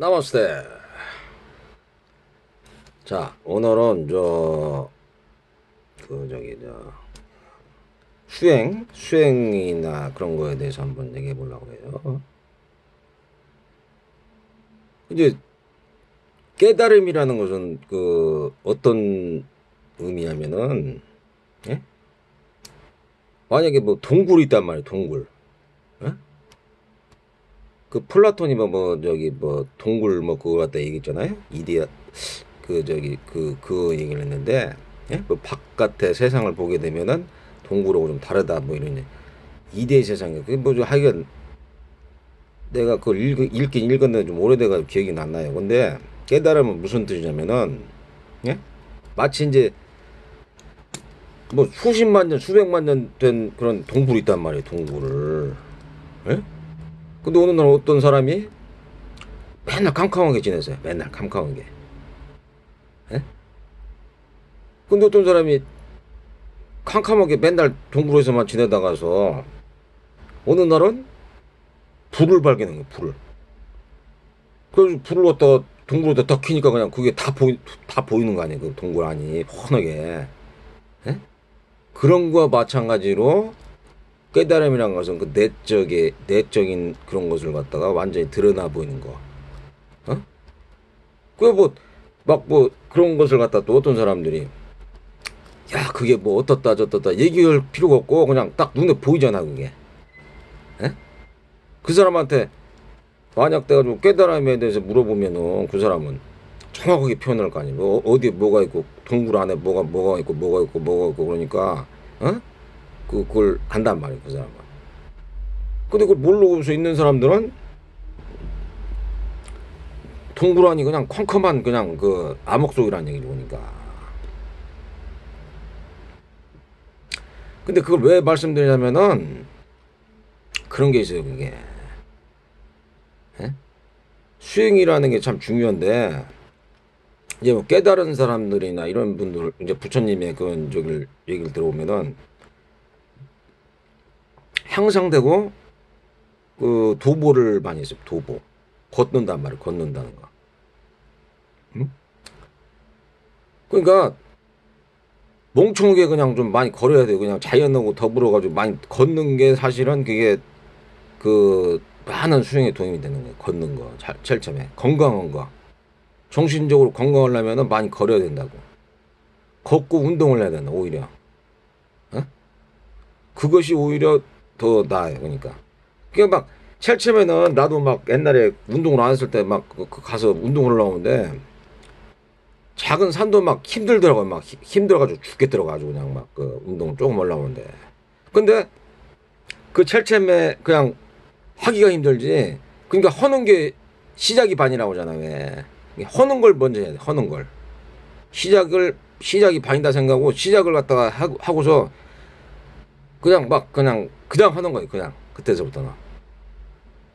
나마스테. 자, 오늘은 수행이나 그런 거에 대해서 한번 얘기해 보려고 해요. 이제 깨달음이라는 것은 어떤 의미냐면은, 예? 만약에 뭐 동굴이 있단 말이에요, 동굴. 예? 그 플라톤이 동굴 그거 갖다 얘기했잖아요. 이데아 그 얘기를 했는데, 예? 뭐 바깥의 세상을 보게 되면은 동굴하고 좀 다르다 뭐 이런 이데의 세상이 그게 하여간 내가 그걸 읽긴 읽었는데 좀 오래돼가지고 기억이 안 나요. 근데 깨달음은 무슨 뜻이냐면은, 예? 마치 이제 뭐 수십만 년 수백만 년 된 그런 동굴이 있단 말이에요, 동굴을. 예? 근데 어느 날 어떤 사람이 맨날 캄캄하게 지내세요. 맨날 캄캄하게. 예? 근데 어떤 사람이 캄캄하게 맨날 동굴에서만 지내다가서 어느 날은 불을 발견한 거예요. 불을. 그래서 불을 갖다가 동굴에다 딱 켜니까 그냥 그게 다 보이는 거 아니에요. 그 동굴 안이 훤하게. 예? 그런 거와 마찬가지로 깨달음이란 것은 그 내적인 그런 것을 갖다가 완전히 드러나 보이는 거. 어? 그런 것을 갖다 또 어떤 사람들이 야, 그게 뭐 어떻다 저떻다 얘기할 필요가 없고 그냥 딱 눈에 보이잖아, 그게. 예? 그 사람한테 만약 내가 좀 깨달음에 대해서 물어보면은 그 사람은 정확하게 표현할 거 아니에요. 어디에 뭐가 있고 동굴 안에 뭐가 있고 뭐가 있고 그러니까 그걸 안단 말이에요, 그 사람은. 근데 그걸 모르고서 있는 사람들은 동굴 안이 그냥 컴컴한 그냥 그 암흑 속이라는 얘기죠, 그러니까. 근데 그걸 왜 말씀드리냐면은 그런 게 있어요, 그게. 예? 수행이라는 게 참 중요한데 이제 뭐 깨달은 사람들이나 이런 분들 이제 부처님의 그런 얘기를 들어보면은 향상되고 그 도보를 많이 했어요. 도보. 걷는단 말이에요. 걷는다는 거. 응? 그러니까 멍청하게 그냥 좀 많이 걸어야 돼요. 그냥 자연하고 더불어가지고 많이 걷는 게 사실은 그게 그 많은 수행에 도움이 되는 거예요. 걷는 거. 제일 처음에. 건강한 거. 정신적으로 건강하려면 많이 걸어야 된다고. 걷고 운동을 해야 된다. 오히려. 어? 그것이 오히려 더 나아요. 그러니까. 그게 막 제일 처음에는 나도 막 옛날에 운동을 안 했을 때 막 가서 운동을 하려는데 작은 산도 막 힘들더라고요. 막 힘들어가지고 죽겠더라고요. 그냥 막 그 운동을 조금 올라오는데. 근데 그 제일 처음에 그냥 하기가 힘들지. 그러니까 허는 게 시작이 반이라고 하잖아. 왜? 허는 걸 먼저 해야 돼. 허는 걸. 시작이 반이다 생각하고 시작을 갖다가 하고서 그냥 하는 거예요. 그냥 그때서부터는.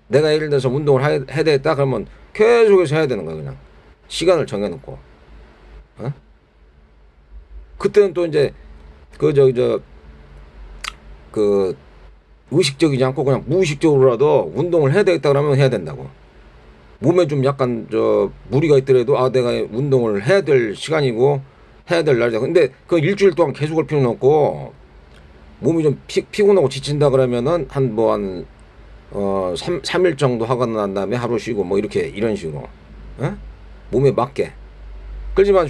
내가 예를 들어서 운동을 해야 되겠다 그러면 계속해서 해야 되는 거야. 그냥 시간을 정해놓고. 어? 그때는 또 이제 그 의식적이지 않고 그냥 무의식적으로라도 운동을 해야 되겠다 그러면 해야 된다고. 몸에 좀 약간 무리가 있더라도 내가 운동을 해야 될 시간이고 해야 될 날이다. 근데 그 일주일 동안 계속 할 필요는 없고 몸이 좀 피곤하고 지친다 그러면은 한 3일 정도 하고 난 다음에 하루 쉬고 뭐 이런 식으로. 어? 몸에 맞게. 그렇지만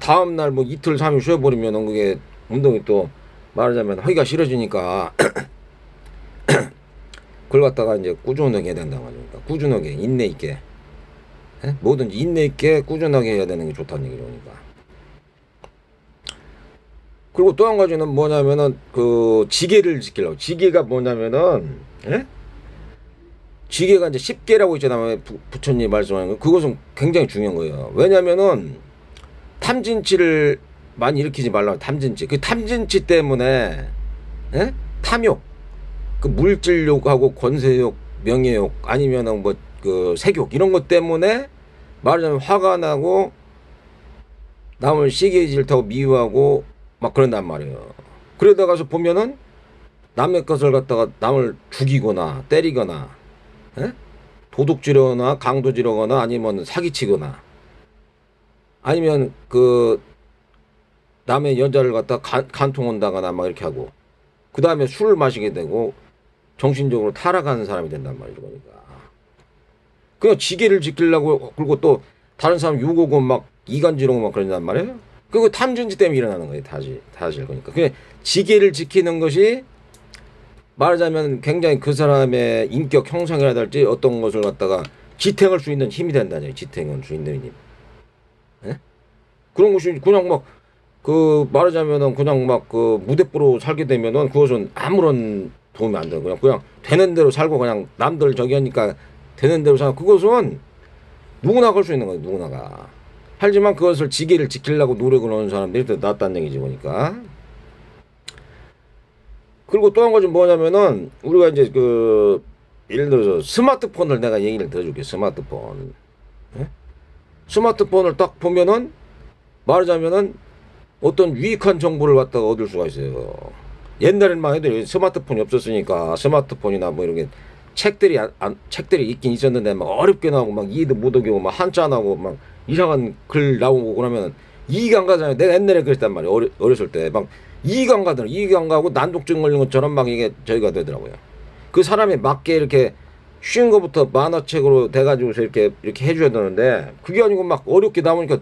다음날 뭐 이틀 3일 쉬어버리면은 그게 운동이 또 말하자면 하기가 싫어지니까 그걸 갖다가 이제 꾸준하게 해야 된다고 하니까 꾸준하게 인내 있게. 예? 뭐든지 인내 있게 꾸준하게 해야 되는 게 좋다는 얘기죠. 그러니까. 그리고 또 한 가지는 뭐냐면은 그 지계를 지키려고. 지계가 뭐냐면은, 예? 지계가 이제 10계라고 있잖아요. 부처님 말씀하는 거. 그것은 굉장히 중요한 거예요. 왜냐면은 탐진치를 많이 일으키지 말라고. 탐진치. 그 탐진치 때문에, 예? 탐욕. 그 물질욕하고 권세욕, 명예욕, 아니면은 그 색욕 이런 것 때문에 말하자면 화가 나고 남을 시기에 질타고 미워하고 막 그런단 말이에요. 그러다 가서 보면은 남의 것을 갖다가 남을 죽이거나 때리거나, 에? 도둑질하거나 강도질하거나 아니면 사기치거나 아니면 그 남의 여자를 갖다 간통한다거나 막 이렇게 하고 그 다음에 술을 마시게 되고 정신적으로 타락하는 사람이 된단 말이죠. 그러니까 그냥 지게를 지키려고 그리고 또 다른 사람 욕하고 막 이간질하고 막 그런단 말이에요. 그거 탐진지 때문에 일어나는 거예요. 사실 그러니까 그냥 지게를 지키는 것이 말하자면 굉장히 그 사람의 인격 형성이라든지 어떤 것을 갖다가 지탱할 수 있는 힘이 된다죠. 지탱할 수 있는 힘. 예? 그런 것이 그냥 막 그 말하자면은 그냥 막 그 무대뽀로 살게 되면은 그것은 아무런 도움이 안 되고 그냥 되는 대로 살고 그냥 남들 저기 하니까 되는 대로 살고 그것은 누구나 할 수 있는 거예요. 누구나가. 하지만 그것을 지게를 지키려고 노력을 하는 사람들이 더 낫다는 얘기지 보니까. 그리고 또 한 가지 뭐냐면은 우리가 이제 그 예를 들어서 스마트폰을 내가 얘기를 들어줄게. 스마트폰. 예? 스마트폰을 딱 보면은 말하자면은 어떤 유익한 정보를 갖다가 얻을 수가 있어요. 옛날에만 해도 스마트폰이 없었으니까 스마트폰이나 뭐 이런 게 책들이 있긴 있었는데 막 어렵게 나오고 막 이해도 못하게 하고 막 한자 나오고 막 이상한 글 나오고 그러면 이해가 안 가잖아요. 내가 옛날에 그랬단 말이에요. 어렸을 때 막 이해가 안 가더라고요. 이해가 안 가고 난독증 걸린 것처럼 막 이게 저희가 되더라고요. 그 사람에 맞게 이렇게 쉬운 것부터 만화책으로 돼가지고서 이렇게 해줘야 되는데 그게 아니고 막 어렵게 나오니까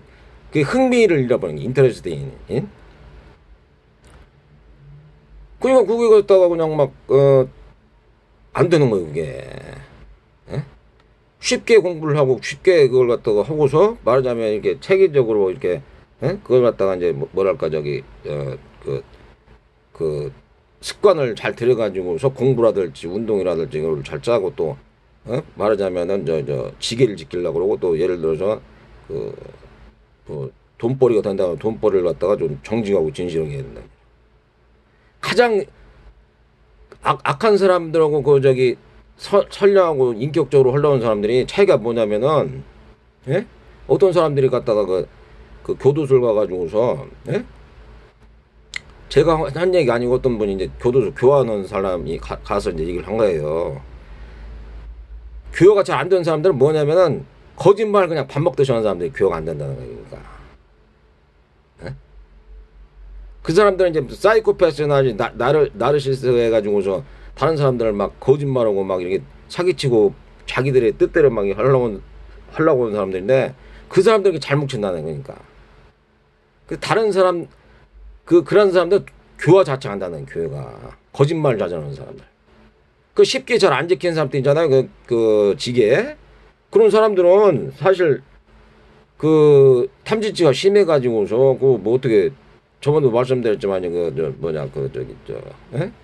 그 흥미를 잃어버린 게 인터레스트인. 그러니까 그게 갖다가 그냥 막 안 되는 거예요 그게. 예? 쉽게 공부를 하고 쉽게 그걸 갖다가 하고서 말하자면 이렇게 체계적으로 이렇게 그걸 갖다가 이제 뭐랄까 저기 그 습관을 잘 들여가지고서 공부라든지 운동이라든지 이걸 잘 짜고 또 말하자면은 저 지게를 지키려고 그러고 또 예를 들어서 뭐 돈벌이가 된다면 돈벌이를 갖다가 좀 정직하고 진실하게 해야 된다. 가장 악한 사람들하고 그 저기 선량하고 인격적으로 흘러온 사람들이 차이가 뭐냐면은 예? 어떤 사람들이 갖다가 그 교도소를 가가지고서 예? 제가 한 얘기 아니고 어떤 분이 이제 교도소 교화하는 사람이 가서 이제 얘기를 한 거예요. 교화가 잘 안 되는 사람들은 뭐냐면은 거짓말 그냥 밥 먹듯이 하는 사람들이 교화가 안 된다는 거예요. 그러니까. 예? 그 사람들은 이제 사이코패스나 나르시스트 해가지고서 다른 사람들을 막 거짓말하고 막 이렇게 사기치고 자기들의 뜻대로 막 하려고 하는 사람들인데 그 사람들이 잘못 친다는 거니까. 그 다른 사람 그런 사람들 교화 자체 한다는 교회가 거짓말 자제하는 사람들. 그 쉽게 잘 안 지키는 사람들 있잖아요. 그 지게 그런 사람들은 사실 그 탐지치가 심해가지고서 그 뭐 어떻게 저번도 말씀드렸지만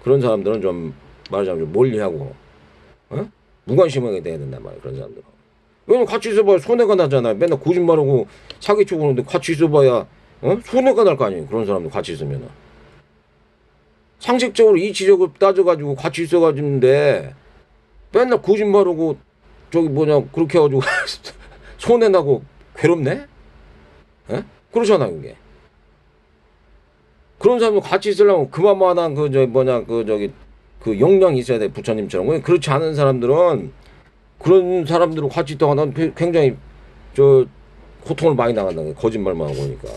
그런 사람들은 좀 말하자면 좀 멀리하고 무관심하게 돼야 된단 말이에요. 그런 사람들은. 왜냐면 같이 있어봐야 손해가 나잖아요. 맨날 거짓말하고 사기치고 그러는데 같이 있어봐야 손해가 날 거 아니에요. 그런 사람들 같이 있으면은. 상식적으로 이치적으로 따져가지고 같이 있어가지고인데 맨날 거짓말하고 그렇게 해가지고 손해나고 괴롭네? 에? 그렇잖아 그게. 그런 사람들 같이 있으려면 그만한 그 역량이 있어야 돼. 부처님처럼. 그렇지 않은 사람들은 그런 사람들과 같이 있다가 난 굉장히 고통을 많이 나간다. 거짓말만 하고 그러니까.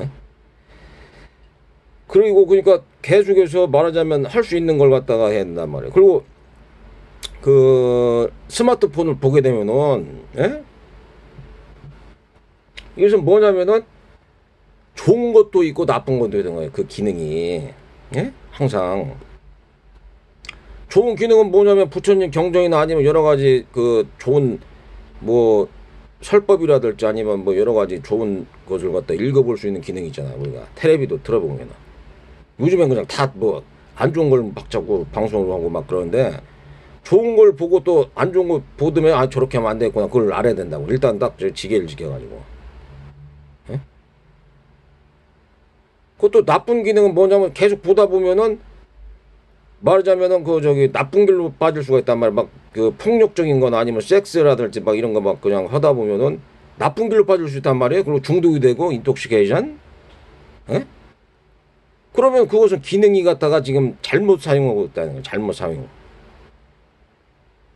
에? 그리고 그러니까 계속해서 말하자면 할 수 있는 걸 갖다가 해야 된단 말이에요. 그리고 그 스마트폰을 보게 되면은 이것은 뭐냐면은 좋은 것도 있고 나쁜 것도 있는 거예요. 그 기능이 항상 좋은 기능은 뭐냐면 부처님 경전이나 아니면 여러 가지 그 좋은 뭐 설법이라든지 아니면 뭐 여러 가지 좋은 것을 갖다 읽어볼 수 있는 기능이 있잖아요. 우리가 텔레비도 틀어보면 요즘엔 그냥 다 뭐 안 좋은 걸 막 자꾸 방송으로 하고 막 그러는데 좋은 걸 보고 또 안 좋은 거 보면 저렇게 하면 안 되겠구나. 그걸 알아야 된다고. 일단 딱 지게를 지켜가지고. 그것도 나쁜 기능은 뭐냐면 계속 보다 보면은 말하자면은 나쁜 길로 빠질 수가 있단 말이야. 막 그 폭력적인 거나 아니면 섹스라든지 막 이런 거 막 그냥 하다 보면은 나쁜 길로 빠질 수 있단 말이에요. 그리고 중독이 되고 인톡시케이션. 그러면 그것은 기능이 갖다가 지금 잘못 사용하고 있다는 거예요. 잘못 사용.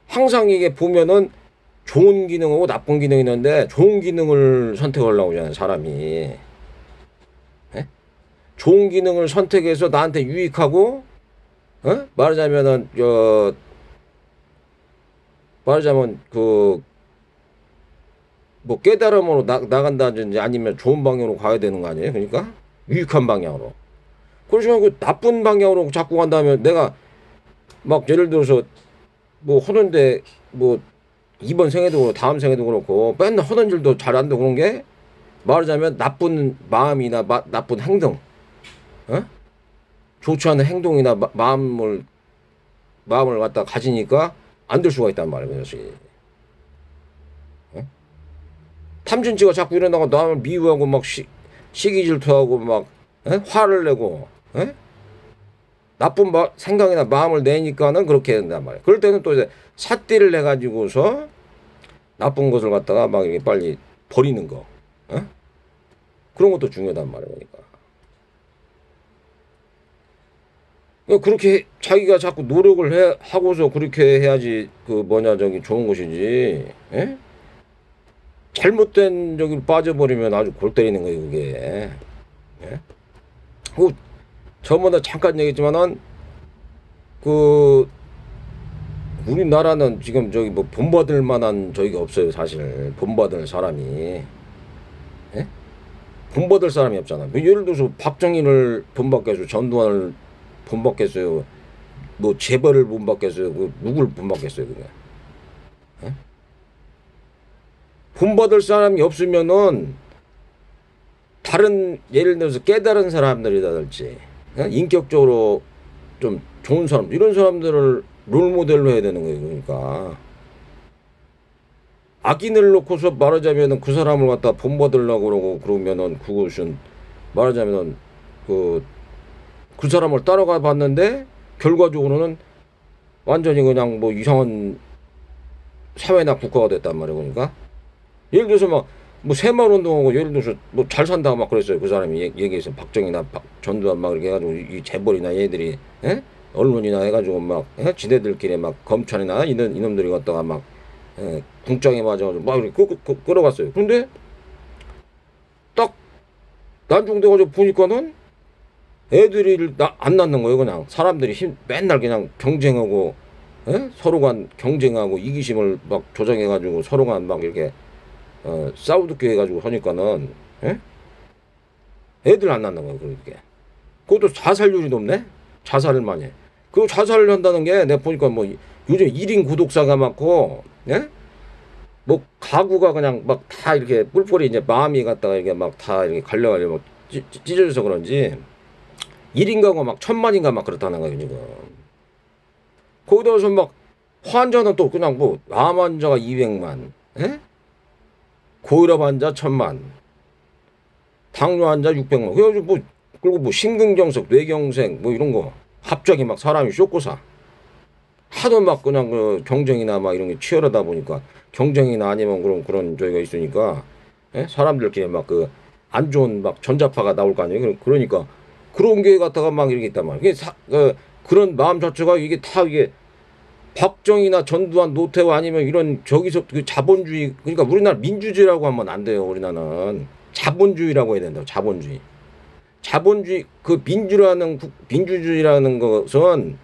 항상 이게 보면은 좋은 기능하고 나쁜 기능이 있는데 좋은 기능을 선택하려고 하잖아요, 사람이. 예? 좋은 기능을 선택해서 나한테 유익하고, 말하자면은, 말하자면, 뭐 깨달음으로 나간다든지 아니면 좋은 방향으로 가야 되는 거 아니에요? 그러니까 유익한 방향으로. 그러시면 그 나쁜 방향으로 자꾸 간다면 내가 막 예를 들어서 뭐 하는데 뭐 이번 생에도 그렇고 다음 생에도 그렇고 맨날 하는 일도 잘 안 되고 그런 게 말하자면 나쁜 마음이나 나쁜 행동, 어? 좋지 않은 행동이나 마음을 갖다 가지니까 안 될 수가 있단 말이에요. 그것이. 탐진치가 자꾸 일어나고 남을 미워하고 막 시기 질투하고 막 화를 내고 나쁜 생각이나 마음을 내니까는 그렇게 된단 말이에요. 그럴 때는 또 이제 삿대를 내 가지고서 나쁜 것을 갖다가 막 이렇게 빨리 버리는 거, 그런 것도 중요하단 말이에요. 그러니까 그렇게 자기가 자꾸 노력을 하고서 그렇게 해야지 저기 좋은 것이지. 예? 잘못된 저기 빠져버리면 아주 골 때리는 거예요, 그게. 예? 저번에 잠깐 얘기했지만은 우리나라는 지금 저기 뭐 본받을 만한 저기가 없어요, 사실. 본받을 사람이. 예? 본받을 사람이 없잖아. 뭐 예를 들어서 박정희를 본받겠어요, 전두환을 본받겠어요, 뭐 재벌을 본받겠어요, 누굴 본받겠어요, 그게. 예? 본받을 사람이 없으면은 다른 예를 들어서 깨달은 사람들이라든지 인격적으로 좀 좋은 사람 이런 사람들을 롤모델로 해야 되는 거예요. 그러니까 악인을 놓고서 말하자면은 그 사람을 갖다 본받으려고 그러고 그러면은 그것은 말하자면은 그 사람을 따라가 봤는데 결과적으로는 완전히 그냥 뭐 이상한 사회나 국가가 됐단 말이에요. 그러니까 예를 들어서 막 뭐 새마을운동하고 예를 들어서 뭐 잘 산다고 막 그랬어요. 그 사람이 얘기해서 박정희나 전두환 막 이렇게 해가지고 이 재벌이나 얘들이 언론이나 해가지고 막 지네들끼리 막 검찰이나 이놈들이 갖다가 막 궁장에 맞아가지고 막 이렇게 끌어갔어요. 근데 딱 난중돼가지고 보니까는 애들이 안 낳는 거예요. 그냥 사람들이 맨날 그냥 경쟁하고 서로 간 경쟁하고 이기심을 막 조장해가지고 서로 간 막 이렇게 싸우듯게 해가지고 하니까는 애들 안 낳는 거예요. 그렇게. 그것도 자살률이 높네. 자살을 많이 해. 그 자살을 한다는 게 내가 보니까 뭐 요즘 1인 구독자가 많고 뭐 가구가 그냥 막 다 이렇게 뿔뿔이 이제 마음이 갖다가 이렇게 막 다 이렇게 갈려가지고 막 찢어져서 그런지 1인 가구가 막 1000만인가 막 그렇다는 거예요 지금. 거기다가서 막 환자는 또 그냥 뭐 암 환자가 200만, 고혈압 환자 1000만, 당뇨 환자 600만. 그래가지고 뭐 그리고 뭐 심근경색, 뇌경색 뭐 이런 거 갑자기 막 사람이 쇼크사. 하도 막 그냥 경쟁이나 막 이런 게 치열하다 보니까 경쟁이나 아니면 그런 저희가 있으니까 사람들끼리 막 안 좋은 막 전자파가 나올 거 아니에요. 그러니까 그런 게 갖다가 막 이렇게 있단 말이에요. 그런 마음 자체가 이게 다 이게 박정희나 전두환 노태우 아니면 이런 저기서 자본주의, 그러니까 우리나라 민주주의라고 하면 안 돼요. 우리나라는 자본주의라고 해야 된다고. 자본주의 민주주의라는 것은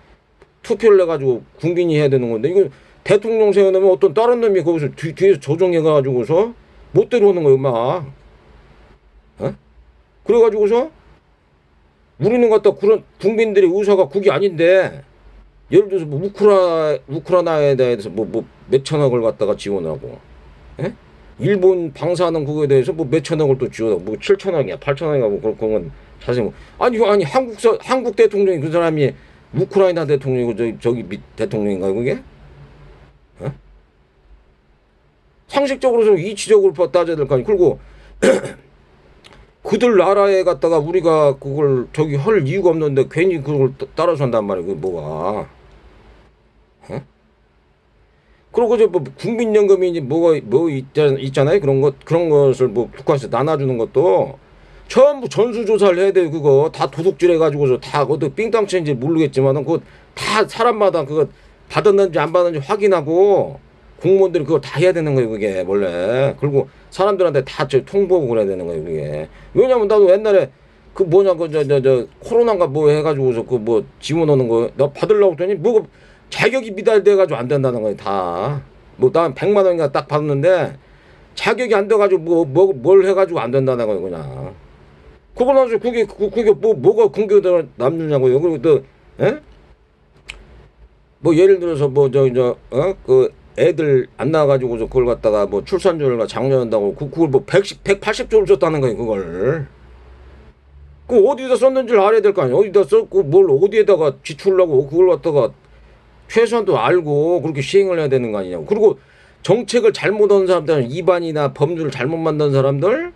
투표를 해가지고 국민이 해야 되는 건데 이거 대통령 세워놓으면 어떤 다른 놈이 거기서 뒤에서 조정해가지고서 못 데려오는 거예요, 막. 그래가지고서 우리는 갖다 그런 국민들의 의사가 국이 아닌데 예를 들어서 뭐 우크라이나에 대해서 뭐 몇천억을 갖다가 지원하고, 일본 방사능 그거에 대해서 뭐 몇천억을 또 지원하고, 뭐 7천억이야, 8천억이야, 뭐 그런 건 자세히 뭐 아니 한국 대통령이 그 사람이 우크라이나 대통령이고 저기 대통령인가요, 그게? 상식적으로 이치적으로 따져야 될 거 아니에요. 그리고 그들 나라에 갔다가 우리가 그걸 저기 할 이유가 없는데 괜히 그걸 따라서 한단 말이에요. 그게 뭐가. 그리고 뭐 국민연금이 이제 뭐 있잖아요. 그런 것을 뭐 국가에서 나눠주는 것도 전부 전수조사를 해야 돼요. 그거 다 도둑질 해가지고서 다 그것도 삥땅치인지 모르겠지만은 그거 다 사람마다 그거 받았는지 안 받았는지 확인하고 공무원들이 그걸 다 해야 되는 거예요, 그게 원래. 그리고 사람들한테 다 통보하고 그래야 되는 거예요, 그게. 왜냐면 나도 옛날에 그 뭐냐 그 코로나인가 뭐 해가지고서 그 뭐 지원하는 거 나 받으려고 했더니 뭐 자격이 미달돼가지고 안 된다는 거예요, 다. 뭐 난 100만 원인가 딱 받았는데 자격이 안 돼가지고 뭘 해가지고 안 된다는 거예요, 그냥. 그거 나서 그게 뭐가 근거가 남느냐고요. 그리고 또 예? 뭐 예를 들어서 뭐 그 애들 안 나와가지고서 그걸 갖다가 뭐 출산율과 장려한다고 그걸 뭐 180조를 줬다는 거예요, 그걸. 그 어디다 썼는지를 알아야 될 거 아니에요. 어디다 썼고 뭘 어디에다가 지출하고 그걸 갖다가 최소한도 알고 그렇게 시행을 해야 되는 거 아니냐고. 그리고 정책을 잘못한 사람들은 위반이나 법률을 잘못 만든 사람들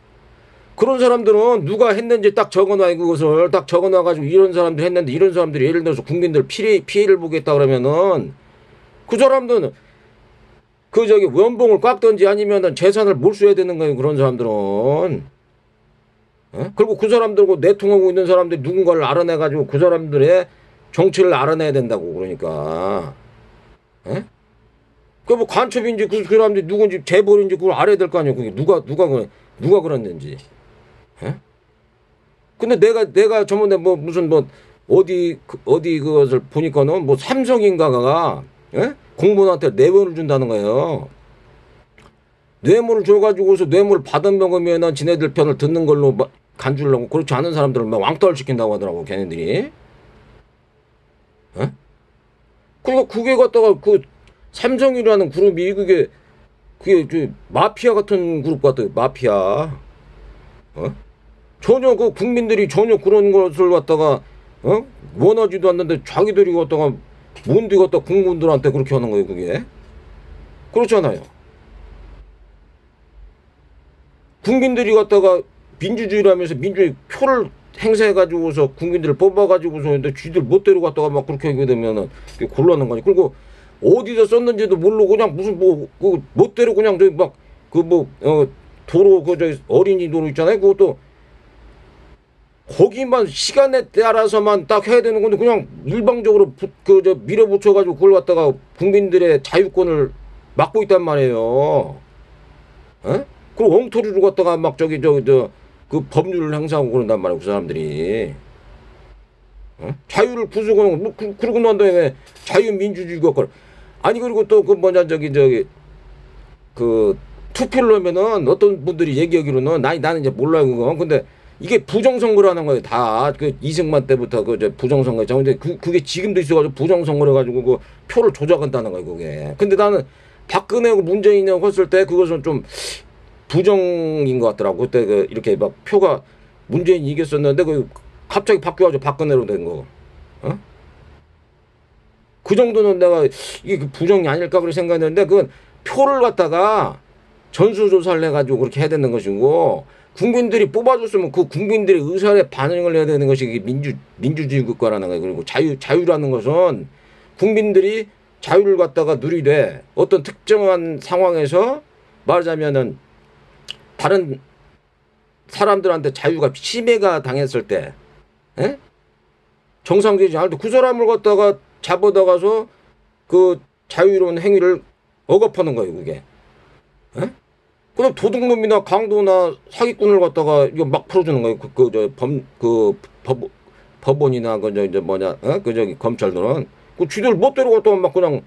그런 사람들은 누가 했는지 딱 적어놔 그것을 딱 적어놔가지고 이런 사람들 했는데 이런 사람들이 예를 들어서 국민들 피해를 보겠다 그러면은 그 사람들은 그 연봉을 깎든지 아니면은 재산을 몰수해야 되는 거예요, 그런 사람들은. 예? 그리고 그 사람들하고 내통하고 있는 사람들이 누군가를 알아내가지고 그 사람들의 정체를 알아내야 된다고, 그러니까. 예? 그 뭐 간첩인지 그 사람들이 누군지 재벌인지 그걸 알아야 될 거 아니에요. 그게 누가 그랬는지. 예? 근데 내가 저번에 뭐 무슨 뭐 어디 그것을 보니까는 뭐 삼성인가가 예? 공무원한테 뇌물을 준다는 거예요. 뇌물을 줘가지고서 뇌물 받은 먹으면은 지네들 편을 듣는 걸로 간주려고 그렇지 않은 사람들을 막 왕따를 시킨다고 하더라고, 걔네들이. 예? 그러니까 그게 갖다가 그 삼성이라는 그룹이 그게 저 마피아 같은 그룹 같아요, 마피아. 어? 전혀 그 국민들이 전혀 그런 것을 갖다가 원하지도 않는데 자기들이 갖다가 뭔데 갖다 국민들한테 그렇게 하는 거예요, 그게. 그렇잖아요. 국민들이 갖다가 민주주의라면서 민주주의 표를 행사해가지고서 국민들을 뽑아가지고서 근데 쥐들 멋대로 갖다가 막 그렇게 하게 되면은 곤란한 거니. 그리고 어디서 썼는지도 모르고 그냥 무슨 그 멋대로 그냥 저기 막 도로 어린이 도로 있잖아요. 그것도 거기만 시간에 따라서만 딱 해야 되는 건데 그냥 일방적으로 밀어붙여가지고 그걸 갖다가 국민들의 자유권을 막고 있단 말이에요. 에? 그리고 엉터리로 갖다가 막 그 법률을 행사하고 그런단 말이에요, 그 사람들이. 어? 자유를 부수고 뭐 그러고 난 다음에 자유민주주의 갖고 아니 그리고 또 그 뭐냐 그 투표를 하면은 어떤 분들이 얘기하기로는 나는 이제 몰라요 그거. 근데 이게 부정선거라는 거예요, 다. 그 이승만 때부터 부정선거 있잖아요. 근데 그게 지금도 있어가지고 부정선거를 해가지고 그 표를 조작한다는 거예요, 그게. 근데 나는 박근혜하고 문재인하고 했을 때 그것은 좀 부정인 것 같더라고. 그때 이렇게 막 표가 문재인이 이겼었는데 갑자기 바뀌어가지고 박근혜로 된 거. 어? 그 정도는 내가 이게 부정이 아닐까 그렇게 생각했는데 그건 표를 갖다가 전수조사를 해가지고 그렇게 해야 되는 것이고 국민들이 뽑아줬으면 그 국민들의 의사에 반영을 해야 되는 것이 민주주의 국가라는 거예요. 그리고 자유라는 것은 국민들이 자유를 갖다가 누리되 어떤 특정한 상황에서 말하자면은 다른 사람들한테 자유가 침해가 당했을 때 에? 정상적이지 않을 때 그 사람을 갖다가 잡아다가서 그 자유로운 행위를 억압하는 거예요, 그게. 에? 그럼 도둑놈이나 강도나 사기꾼을 갖다가 이거 막 풀어주는 거예요. 법원이나 검찰들은 그 쥐들 멋대로 갖다가 막 그냥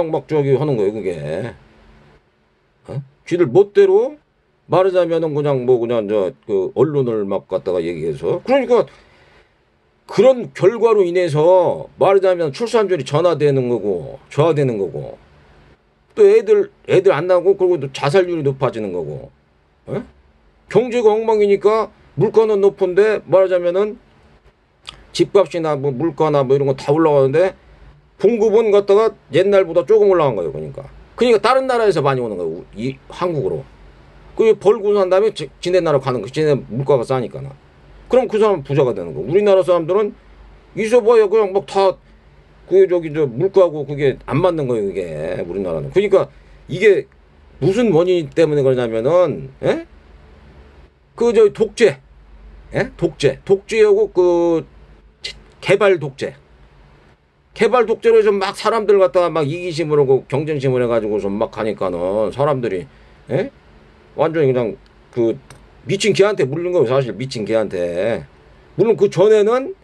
막 하는 거예요, 그게. 쥐들 멋대로 말하자면은 그냥 그 언론을 막 갖다가 얘기해서 그러니까 그런 결과로 인해서 말하자면 출산율이 저하되는 거고 또 애들 안 나고 그리고 또 자살률이 높아지는 거고 에? 경제가 엉망이니까 물가는 높은데 말하자면은 집값이나 뭐 물가나 뭐 이런 거 다 올라가는데 공급은 갖다가 옛날보다 조금 올라간 거예요. 그러니까 다른 나라에서 많이 오는 거예요, 이 한국으로. 그 벌고 난 다음에 지네 나라 가는 거, 지네 물가가 싸니까. 그럼 그 사람은 부자가 되는 거. 우리나라 사람들은 있어봐야 그냥 막 다 물가하고 그게 안 맞는 거예요, 그게 우리나라는. 그러니까 이게 무슨 원인 때문에 그러냐면은 독재, 독재하고 개발 독재. 개발 독재로 해서 막 사람들 갖다가 막 이기심을 하고 경쟁심을 해가지고서 막 하니까는 사람들이, 예? 완전히 그냥 그 미친 개한테 물린 거예요. 사실 미친 개한테. 물론 그 전에는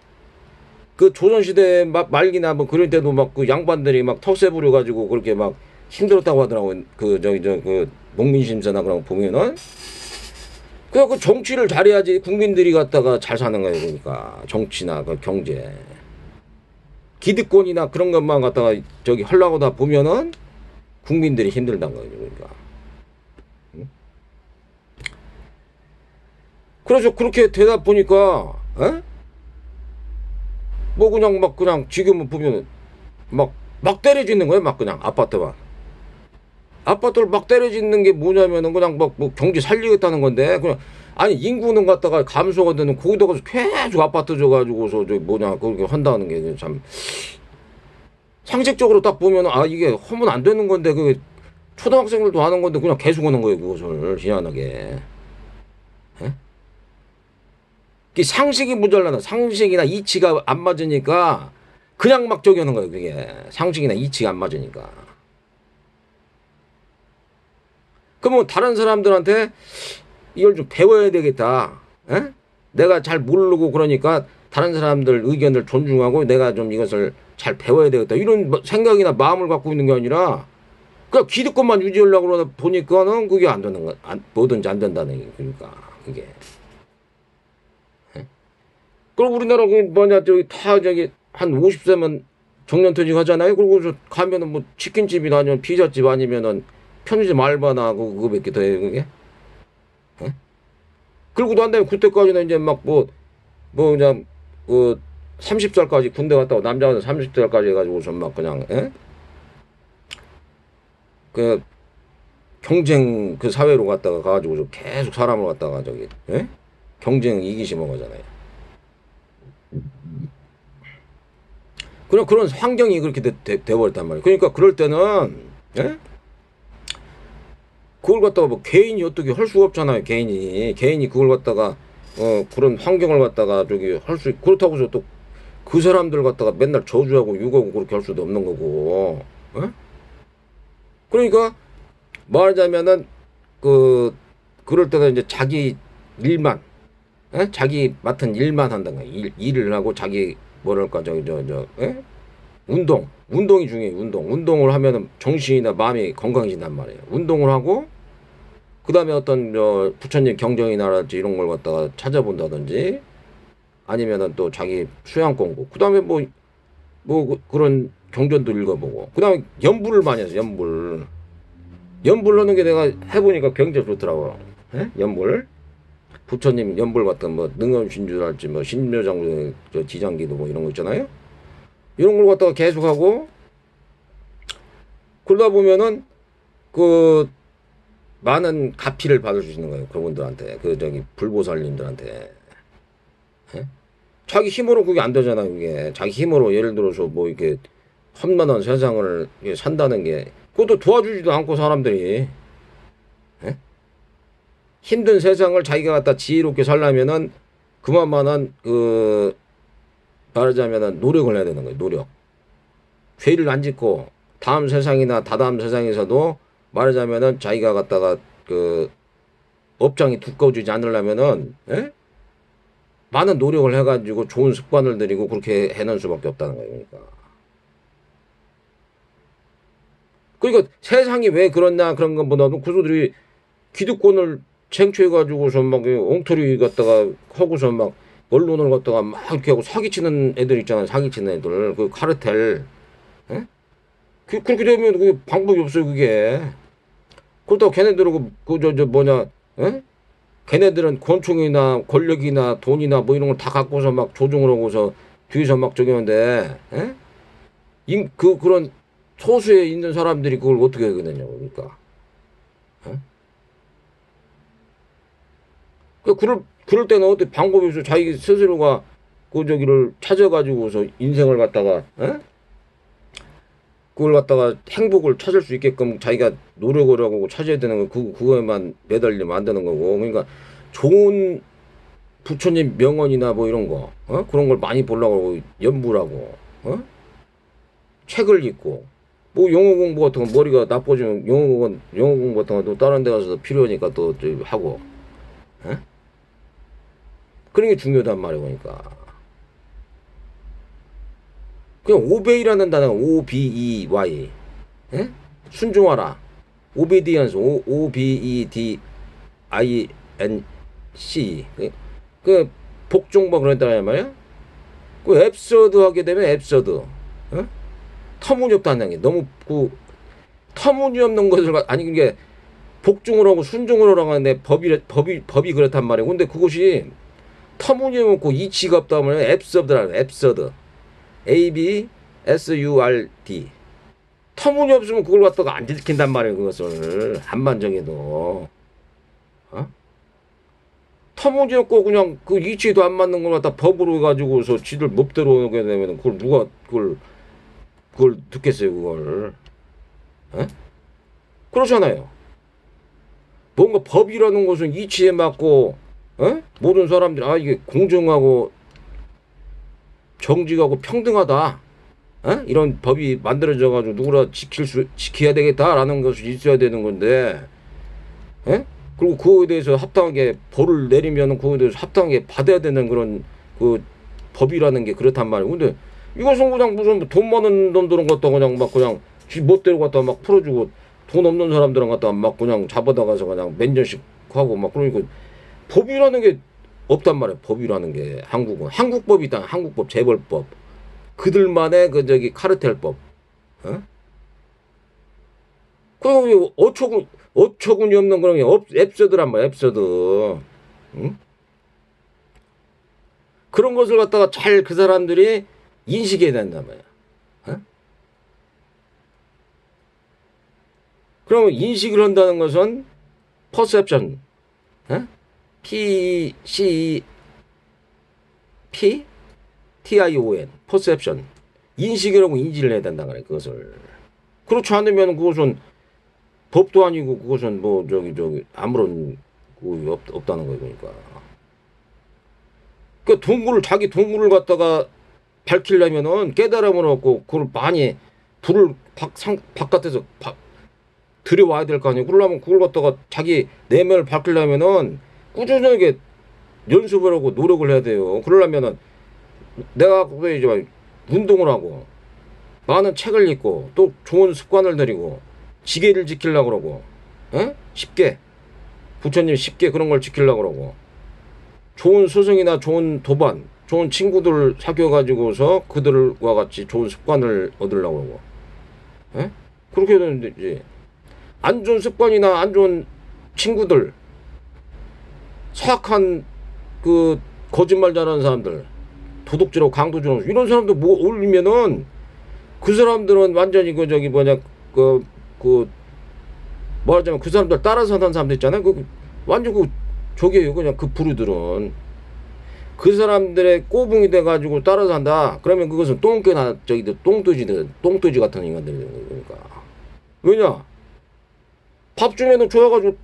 그 조선시대 말기나 뭐 그럴 때도 막 그 양반들이 막 텃세 부려가지고 그렇게 막 힘들었다고 하더라고요. 그 저기 그 농민심사나 그런 거 보면은. 그래서 그 정치를 잘해야지 국민들이 갖다가 잘 사는 거예요. 그러니까 정치나 그 경제. 기득권이나 그런 것만 갖다가 저기 하려고 다 보면은 국민들이 힘들다는 거예요. 그러니까. 그래서 그렇게 되다 보니까, 에? 뭐 그냥 막 그냥 지금은 보면 막 때려짓는 거예요. 막 그냥 아파트만. 아파트를 막 때려짓는 게 뭐냐면은 그냥 막 뭐 경기 살리겠다는 건데 그냥 아니 인구는 갖다가 감소가 되는 거기다가 계속 아파트 줘가지고서 저 뭐냐 그렇게 한다는 게 참 상식적으로 딱 보면 아 이게 하면 안 되는 건데 그 초등학생들도 하는 건데 그냥 계속 하는 거예요. 그것을 희한하게. 예? 그 상식이 모자라나 상식이나 이치가 안 맞으니까 그냥 막 저기 하는 거예요. 그게 상식이나 이치가 안 맞으니까. 그러면 다른 사람들한테 이걸 좀 배워야 되겠다. 에? 내가 잘 모르고 그러니까 다른 사람들 의견을 존중하고 내가 좀 이것을 잘 배워야 되겠다. 이런 생각이나 마음을 갖고 있는 게 아니라 그냥 기득권만 유지하려고 그러다 보니까는 그게 안 되는 거, 뭐든지 안 된다는 게 그러니까 그게. 그리고 우리나라 그 뭐냐 저기 다 저기 한 50세면 정년퇴직 하잖아요. 그리고 가면은 뭐 치킨집이나 아니면 피자집 아니면은 편의점 알바나 그거밖에 더 해요 그게. 에? 그리고 난 다음에 그때까지는 이제 막 그냥 그 30살까지 군대 갔다 고 남자는 30살까지 해가지고서 막 그냥 에? 그 경쟁 그 사회로 갔다가 가가지고 계속 사람을 갖다가 저기 에? 경쟁 이기심을 하잖아요. 그런 환경이 그렇게 돼버렸단 말이에요. 그러니까 그럴 때는 예? 그걸 갖다가 뭐 개인이 어떻게 할 수가 없잖아요. 개인이 그걸 갖다가 그런 환경을 갖다가 저기 할 수 그렇다고 해서 또 그 사람들 갖다가 맨날 저주하고 욕하고 그렇게 할 수도 없는 거고. 예? 그러니까 말하자면은 그럴 때는 이제 자기 일만 예? 자기 맡은 일만 한다는 거야. 일을 하고 자기 뭐랄까 예? 운동이 중요해요. 운동을 하면은 정신이나 마음이 건강해진단 말이에요. 운동을 하고 그 다음에 어떤 부처님 경전이나랄지 이런 걸 갖다가 찾아본다든지 아니면은 또 자기 수양 공부 그 다음에 그런 경전도 읽어보고 그 다음에 연불을 많이 해서 연불 하는 게 내가 해보니까 굉장히 좋더라고요. 예? 연불 부처님 연불 같은 뭐 능엄신주랄지 뭐 신묘장구 지장기도 뭐 이런 거 있잖아요. 이런 걸 갖다가 계속하고 그러다 보면은 그 많은 가피를 받을 수 있는 거예요. 그분들한테 그 저기 불보살님들한테. 예? 자기 힘으로 그게 안 되잖아요. 그게 자기 힘으로 예를 들어서 뭐 이렇게 험난한 세상을 산다는 게 그것도 도와주지도 않고 사람들이 예? 힘든 세상을 자기가 갖다 지혜롭게 살려면은 그만한 말하자면은 노력을 해야 되는 거예요. 노력. 죄를 안 짓고 다음 세상이나 다다음 세상에서도 말하자면은 자기가 갖다가 업장이 두꺼워지지 않으려면은 예? 많은 노력을 해가지고 좋은 습관을 들이고 그렇게 해낼 수밖에 없다는 거예요. 그러니까 세상이 왜 그렇냐 그런 것보다도 그들이 기득권을 쟁취해가지고서 막 엉터리 갖다가 하고서 막 언론을 갖다가 막 이렇게 하고 사기치는 애들 있잖아요. 사기치는 애들 그 카르텔. 예? 그렇게 되면 그 방법이 없어요. 그게. 그렇다고 걔네들하고 예? 걔네들은 권총이나 권력이나 돈이나 뭐 이런 걸 다 갖고서 막 조종을 하고서 뒤에서 막 저기 하는데 예? 그런 소수에 있는 사람들이 그걸 어떻게 하거든요. 그러니까. 예? 그럴 때는 어떻게 방법이 없어. 자기 스스로가 그 저기를 찾아가지고서 인생을 갖다가 예? 그걸 갖다가 행복을 찾을 수 있게끔 자기가 노력을 하고 찾아야 되는 거 그거에만 매달리면 안 되는 거고. 그러니까 좋은 부처님 명언이나 뭐 이런 거 그런 걸 많이 보려고 연불하고 책을 읽고 뭐 영어 공부 같은 거 머리가 나빠지면 영어 공부 같은 거또 다른 데 가서 필요하니까 또 하고 에? 그런 게 중요하단 말이야 그러니까 그냥 오베이라는 단어가 OBEY 에? 순종하라 오비디언스 OBEDINC 그 복종법 그랬단 말이야 그 앱서드 하게 되면 앱서드 어? 터무니없다는 게 너무 그 터무니없는 것을 아니 그게 복종을 하고 순종을 하라고 하는데 법이 그렇단 말이에요. 근데 그것이 터무니없고 이치가 없다 하면 앱서드라는 앱서드 ABSURD 터무니없으면 그걸 갖다가 안 지킨단 말이에요. 그것을 한반정에도 어? 터무니없고 그냥 그 이치도 안 맞는 걸 갖다 법으로 해가지고서 지들 법대로 하게 되면 그걸 누가 그걸 듣겠어요 그걸 에? 그렇잖아요. 뭔가 법이라는 것은 이치에 맞고 에? 모든 사람들이 아 이게 공정하고 정직하고 평등하다 에? 이런 법이 만들어져 가지고 누구나 지켜야 되겠다라는 것이 있어야 되는 건데 에? 그리고 그거에 대해서 합당하게 벌을 내리면 그거에 대해서 합당하게 받아야 되는 그런 그 법이라는 게 그렇단 말이에요. 근데 이것은 그냥 무슨 돈 많은 놈들은 갖다 그냥 막 그냥 지 멋대로 갖다 막 풀어주고 돈 없는 사람들은 갖다 막 그냥 잡아다가서 그냥 몇 년씩 하고 막 그러니까 법이라는 게 없단 말이에요. 법이라는 게 한국은 한국법이다. 한국법 재벌법 그들만의 그 저기 카르텔법. 어? 그 어처구니 없는 그런 게 앱서드란 말이야. 앱서드. 응? 그런 것을 갖다가 잘 그 사람들이 인식해야 된단 말이야. 어? 그러면 인식을 한다는 것은 퍼셉션, 어? PCPTION, 퍼셉션. 인식을 하고 인지를 해야 된다 그래 그것을. 그렇지 않으면 그것은 법도 아니고 그것은 뭐 저기 아무런 그 없다는 거예요 그러니까. 그 동굴을 자기 동굴을 갖다가 밝히려면은 깨달음을 얻고 그걸 많이 불을 바깥에서 들여와야 될 거 아니에요. 그러려면 그걸 갖다가 자기 내면을 밝히려면은 꾸준하게 연습을 하고 노력을 해야 돼요. 그러려면은 내가 이제 운동을 하고 많은 책을 읽고 또 좋은 습관을 들이고 지계를 지키려고 그러고 에? 쉽게 부처님 쉽게 그런 걸 지키려고 그러고 좋은 스승이나 좋은 도반 좋은 친구들 사귀어가지고서 그들과 같이 좋은 습관을 얻으려고 그러고 에? 그렇게 되는데 이제 안 좋은 습관이나 안 좋은 친구들 사악한 그 거짓말 잘하는 사람들 도둑질하고 강도질하고 이런 사람들 뭐 올리면은 그 사람들은 완전히 그 저기 뭐냐 그 말하자면 그 사람들 따라서 하는 사람들 있잖아요. 그 완전 그 저기에요. 그냥 그 부류들은 그 사람들의 꼬붕이 돼가지고 따라서 한다. 그러면 그것은 똥개나 저기들 똥돼지 같은 인간들이 그러니까 왜냐 밥 주면은 줘가지고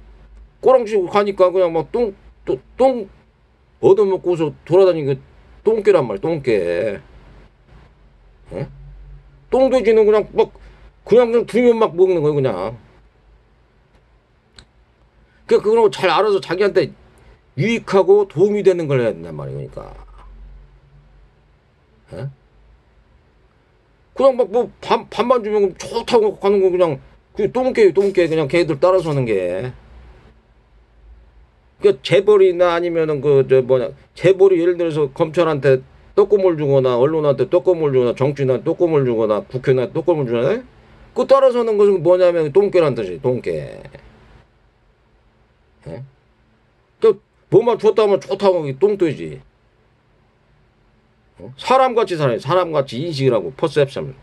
꼬랑지고 가니까 그냥 막 똥 얻어먹고서 돌아다니는 그 똥개란 말이야 똥개. 에? 똥돼지는 그냥 두면 막 먹는 거예요 그냥. 그러니까 그런 거 잘 알아서 자기한테 유익하고 도움이 되는 걸 해야 된단 말이에요 그러니까. 에? 그냥 막 뭐 밥만 주면 좋다고 가는 거 그냥 그 똥개 그냥 걔들 따라서 하는 게. 그 재벌이나 아니면은 그 저 뭐냐 재벌이 예를 들어서 검찰한테 떡고물 주거나 언론한테 떡고물 주거나 정치인한테 떡고물 주거나 국회의원한테 떡고물 주잖아요. 그 따라서 하는 것은 뭐냐면 똥개란 뜻이 똥개. 예? 그 뭐만 좋다 하면 좋다고 하기 똥돼지. 사람같이 살아요. 사람같이 인식을 하고 퍼셉션.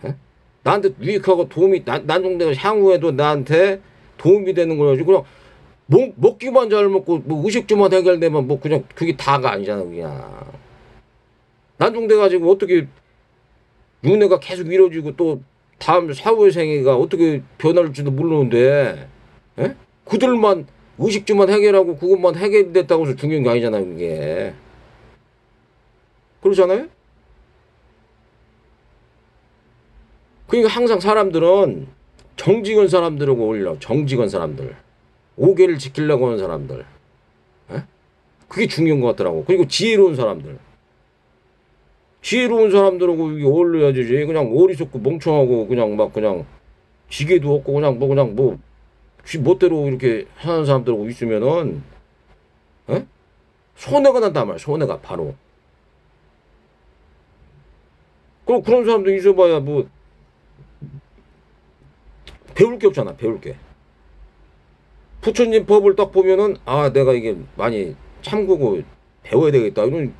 예? 나한테 유익하고 도움이 난중대가 향후에도 나한테 도움이 되는 거지. 그냥 먹기만 잘 먹고 뭐 의식주만 해결되면 뭐 그냥 그게 다가 아니잖아 그냥. 난중돼 가지고 어떻게 윤회가 계속 이루어지고 또 다음 사후생애가 어떻게 변할지도 모르는데 에? 그들만 의식주만 해결하고 그것만 해결됐다고 해서 중요한 게 아니잖아요 그게. 그렇잖아요? 그러니까 항상 사람들은 정직한 사람들하고 어울리라고. 정직한 사람들, 오계를 지키려고 하는 사람들, 에? 그게 중요한 것 같더라고. 그리고 지혜로운 사람들, 지혜로운 사람들하고 이게 어울려야지. 그냥 어리석고 멍청하고 그냥 막 그냥 지게도 없고 그냥 뭐 지 멋대로 이렇게 하는 사람들하고 있으면은 에? 손해가 난단 말이야. 손해가 바로. 그럼 그런 사람들 있어봐야 뭐 배울 게 없잖아. 배울 게. 부처님 법을 딱 보면은 아 내가 이게 많이 참고고 배워야 되겠다 이런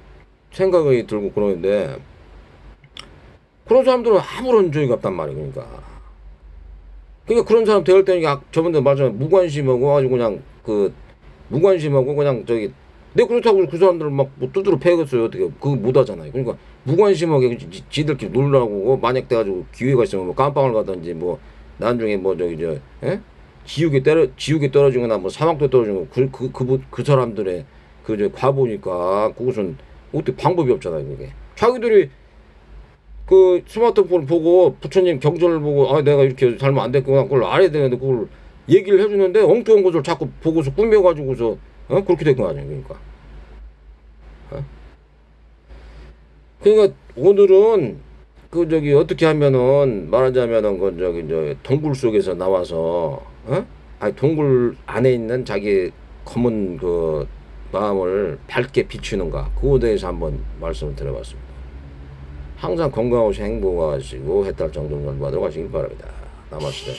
생각이 들고 그러는데 그런 사람들은 아무런 저기가 없단 말이야. 그러니까 그런 사람 대할 때는 저번에 말했잖아. 무관심하고 아주 그냥 그 무관심하고 그냥 저기 내 그렇다고 그 사람들을 막뭐 두드러 패겠어요. 어떻게 그거 못 하잖아요. 그러니까 무관심하게 지들끼리 놀라고 만약 돼가지고 기회가 있으면 뭐 깜빵을 가든지 뭐 나중에 뭐 저기 저 예? 지옥에 떨어지거나 뭐 사막도 떨어지고 그 사람들의 그 저 과보니까 그것은 어떻게 방법이 없잖아요. 그게 자기들이 그 스마트폰 보고 부처님 경전을 보고 아 내가 이렇게 살면 안 됐구나 그걸 알아야 되는데 그걸 얘기를 해주는데 엉뚱한 것을 자꾸 보고서 꾸며가지고서 그렇게 된 거 아니에요. 그러니까 그러니까 오늘은 그 저기 어떻게 하면은 말하자면은 그 저기 저 동굴 속에서 나와서 아니 동굴 안에 있는 자기 검은 그 마음을 밝게 비추는가 그거에 대해서 한번 말씀을 드려봤습니다. 항상 건강하시고 행복하시고 해탈 정정을 받으러 가시길 바랍니다. 나마스테.